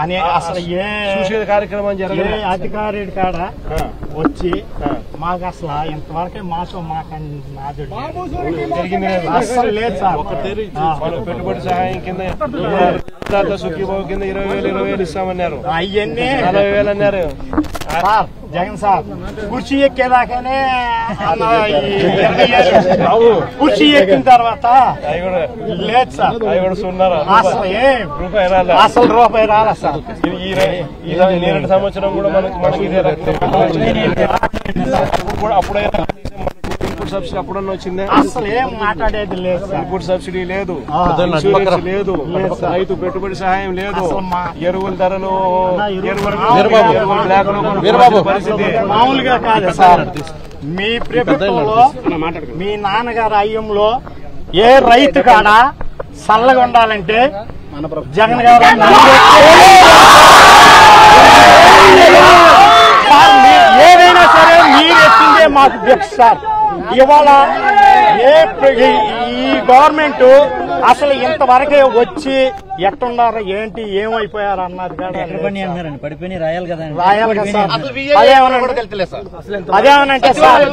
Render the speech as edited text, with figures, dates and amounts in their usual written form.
అని అసలు ఏ కార్యక్రమం ఏ అధికారి కాడ వచ్చి మాకు అసలు ఇంతవరకే మాతో మాకు అసలు లేదు సార్. పెట్టుబడి సహాయం కింద సుఖీబాబు కింద 20,000 ఇస్తామన్నారు. అవన్నీ 40,000 అన్నారు సార్. జగన్ సార్ కుర్చీ ఎక్కేదాకానే కుర్చీ ఎక్కిన తర్వాత లేదు సార్. అసలు రూపాయి రాలా సార్. ఈ 2 సంవత్సరం కూడా మనకి అప్పుడైనా సబ్సిడీ అప్పుడన్నా వచ్చిందే? అసలు ఏం మాట్లాడేది లేదు. ఇన్పుట్ సబ్సిడీ లేదు, లేదు, రైతు పెట్టుబడి సహాయం లేదు, ఎరువుల ధరలు పరిస్థితి మామూలుగా కాదు సార్. మీ ప్రభుత్వంలో మీ నాన్నగారు అయ్యంలో ఏ రైతు కాడ చల్లగా ఉండాలంటే జగన్ గారు ఏదైనా సరే మీరు ఎత్తిందే మాకు భిక్ష సార్. ఇవాళ ఈ గవర్నమెంట్ అసలు ఇంతవరకే వచ్చి ఎట్టున్నారు ఏంటి ఏమైపోయారు అన్నది పడిపోయి రాయాలి కదా, రాయాలి కదా సార్. అదేమనంటే సార్